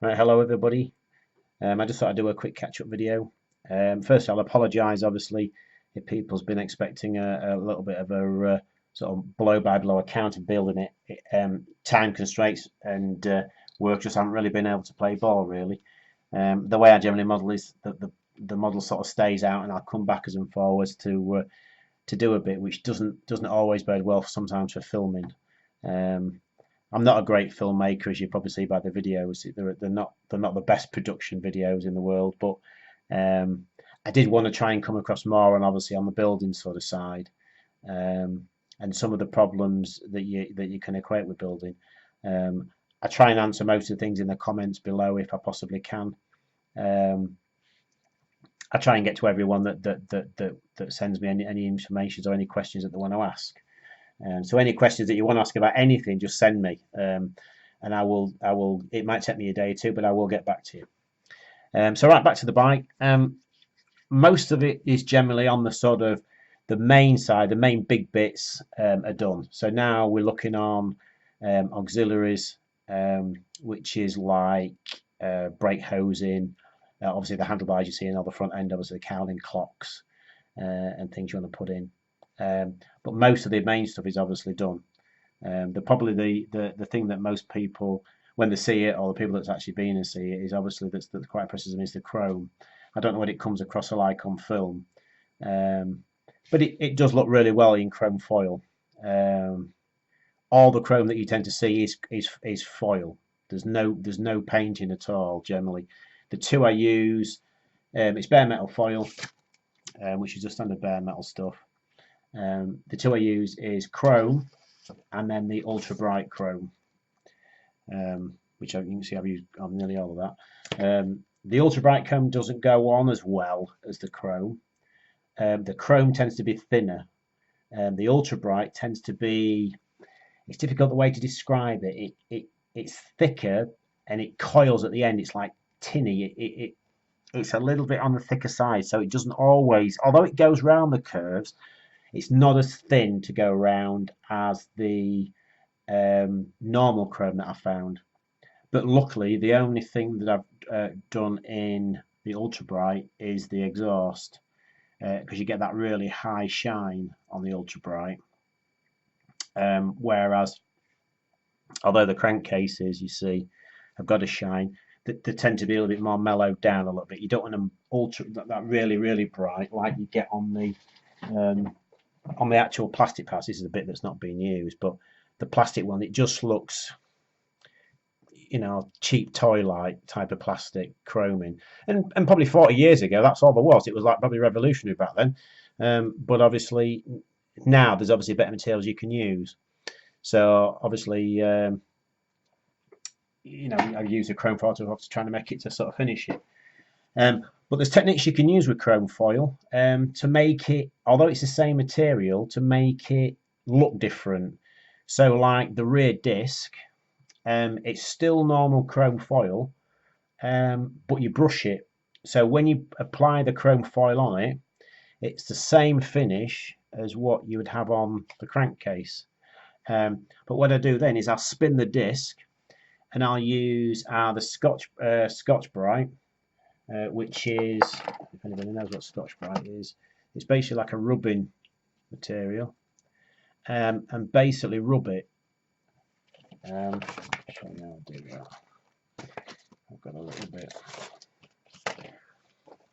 Right, hello everybody. I just thought I'd do a quick catch-up video. First, I'll apologise, obviously, if people's been expecting a little bit of a sort of blow-by-blow account of building it. Time constraints and work just haven't really been able to play ball, really. The way I generally model is that the model sort of stays out, and I'll come backwards and forwards to do a bit, which doesn't always bode well sometimes for filming. I'm not a great filmmaker, as you probably see by the videos. They're not the best production videos in the world, but I did want to try and come across more, and obviously on the building sort of side, and some of the problems that you can equate with building. I try and answer most of the things in the comments below if I possibly can. I try and get to everyone that sends me any information or any questions that they want to ask. So any questions that you want to ask about anything, just send me, and I will. It might take me a day or two, but I will get back to you. So right back to the bike. Most of it is generally on the sort of the main side. The main big bits are done. So now we're looking on auxiliaries, which is like brake hosing, obviously the handlebars you see on the front end, obviously the cowling clocks and things you want to put in. But most of the main stuff is obviously done. Probably the thing that most people, when they see it, or the people that's actually been and see it, is obviously that's quite impresses them is the chrome. I don't know what it comes across like on film, but it does look really well in chrome foil. All the chrome that you tend to see is foil. There's no painting at all generally. The two I use, it's bare metal foil, which is just standard bare metal stuff. The two I use is chrome and then the ultra bright chrome, which you can see I've used on nearly all of that. The ultra bright chrome doesn't go on as well as the chrome. The chrome tends to be thinner. The ultra bright tends to be, it's difficult the way to describe it. It's thicker and it coils at the end. It's like tinny. It's a little bit on the thicker side, so it doesn't always, although it goes round the curves, it's not as thin to go around as the normal chrome that I found. But luckily, the only thing that I've done in the ultra bright is the exhaust, because you get that really high shine on the ultra bright. Whereas, although the crankcases you see have got a shine, they tend to be a little bit more mellowed down a little bit. You don't want them that really bright like you get on the actual plastic parts. This is a bit that's not being used, but the plastic one, it just looks, cheap toy-like type of plastic chroming. And probably 40 years ago, that's all there was. It was like probably revolutionary back then. But obviously now there's obviously better materials you can use. So obviously, I've used a chrome foil to trying to make it to sort of finish it. But there's techniques you can use with chrome foil to make it, although it's the same material, to make it look different. So like the rear disc, it's still normal chrome foil, but you brush it. So when you apply the chrome foil on it, it's the same finish as what you would have on the crankcase. But what I do then is I'll spin the disc, and I'll use the Scotch Brite, which is, if anybody knows what Scotch Brite is, it's basically like a rubbing material, and basically rub it. I'll do that. I've got a little bit.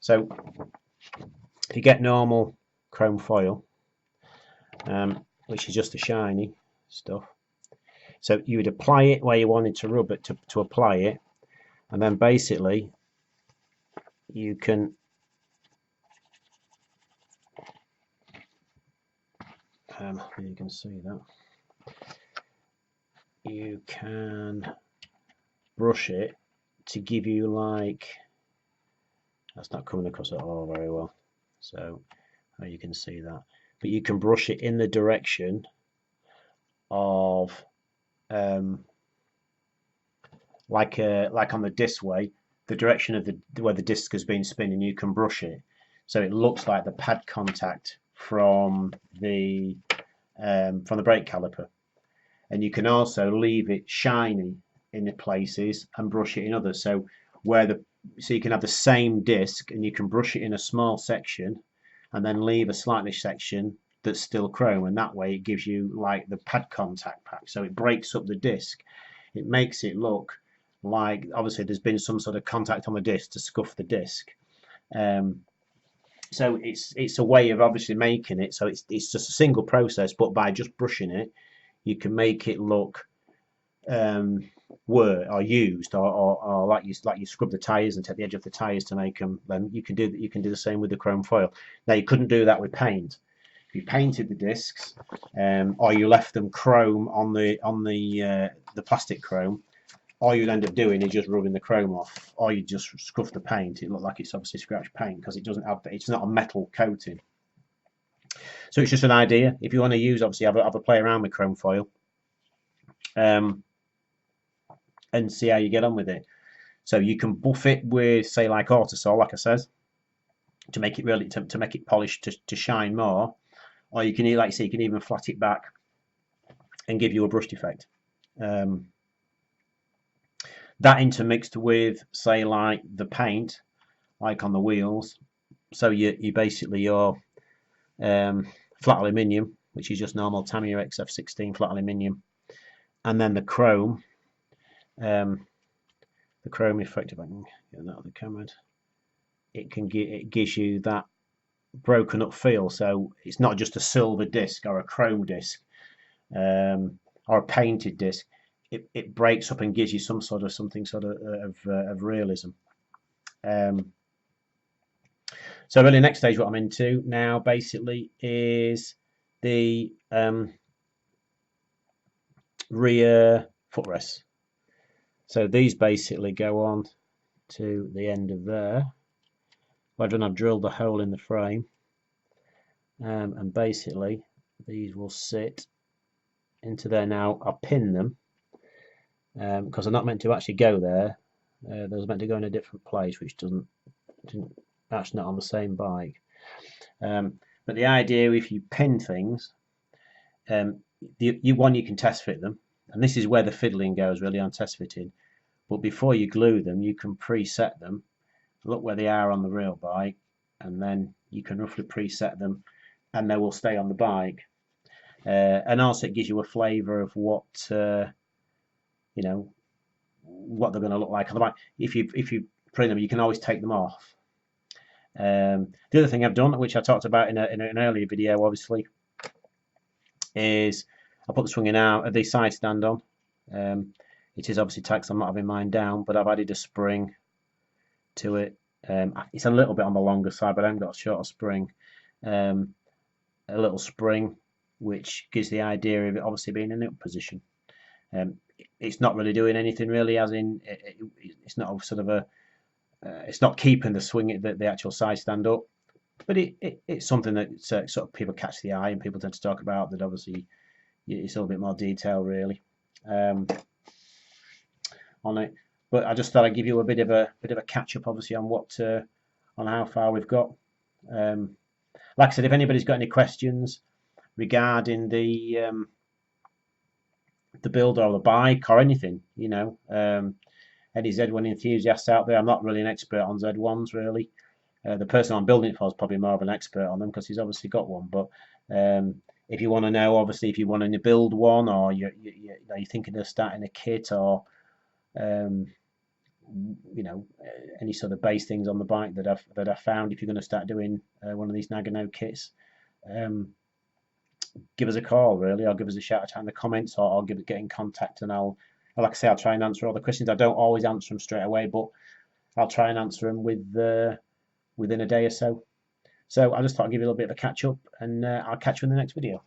So if you get normal chrome foil, which is just the shiny stuff, so you would apply it where you wanted to rub it to apply it, and then basically you can you can see that you can brush it to give you, like, that's not coming across at all very well, so you can see that, but you can brush it in the direction of like on the disc way, the direction of where the disc has been spinning, you can brush it so it looks like the pad contact from the brake caliper. And you can also leave it shiny in the places and brush it in others. So you can have the same disc and you can brush it in a small section and then leave a slightly section that's still chrome, and that way it gives you like the pad contact pack. So it breaks up the disc. It makes it look like obviously there's been some sort of contact on the disc to scuff the disc. So it's a way of obviously making it so it's just a single process, but by just brushing it, you can make it look used, or like you scrub the tires and take the edge off the tires to make them. Then you can do the same with the chrome foil. Now you couldn't do that with paint. If you painted the discs, or you left them chrome on the plastic chrome, all you'd end up doing is just rubbing the chrome off, or you just scuff the paint. It looked like it's obviously scratch paint because it's not a metal coating. So it's just an idea. If you want to use, obviously, have a play around with chrome foil, and see how you get on with it. So you can buff it with, say, like Autosol, like I said, to make it really to make it polished to shine more, or you can, like I say, you can even flat it back and give you a brushed effect. That intermixed with, say, like the paint, like on the wheels. So you basically your flat aluminium, which is just normal Tamiya XF16 flat aluminium, and then the chrome effect. If I can get that on the camera, it gives you that broken up feel. So it's not just a silver disc or a chrome disc, or a painted disc. It breaks up and gives you something of realism. So really, next stage, what I'm into now basically is the rear footrests. So these basically go on to the end of there. When I've drilled the hole in the frame, and basically these will sit into there. Now I'll pin them because they're not meant to actually go there. They was meant to go in a different place, which that's not on the same bike. But the idea, if you pin things, you can test fit them, and this is where the fiddling goes really on test fitting. But before you glue them, you can preset them. Look where they are on the real bike, and then you can roughly preset them, and they will stay on the bike. And also, it gives you a flavour of what what they're going to look like on the bike. If you print them, you can always take them off. The other thing I've done, which I talked about in an earlier video, obviously, is I put the swinging out, the side stand on. It is obviously tacked, so I'm not having mine down, but I've added a spring to it. It's a little bit on the longer side, but I haven't got a shorter spring. A little spring, which gives the idea of it obviously being in a neutral position. It's not really doing anything really, as in it's not sort of it's not keeping the swing, the actual side stand up, but it's something that sort of people catch the eye and people tend to talk about. That obviously it's a little bit more detail really on it. But I just thought I'd give you a bit of a catch up, obviously, on on how far we've got. Like I said, if anybody's got any questions regarding the build or the bike or anything, any Z1 enthusiasts out there, I'm not really an expert on Z1s really. The person I'm building it for is probably more of an expert on them because he's obviously got one. But if you want to know, obviously, if you want to build one, or you're thinking of starting a kit, or any sort of base things on the bike that I've found, if you're going to start doing one of these Nagano kits, give us a call really, or give us a shout out in the comments, or get in contact, and like I say, I'll try and answer all the questions. I don't always answer them straight away, but I'll try and answer them within a day or so. So I just thought I'd give you a little bit of a catch up, and I'll catch you in the next video.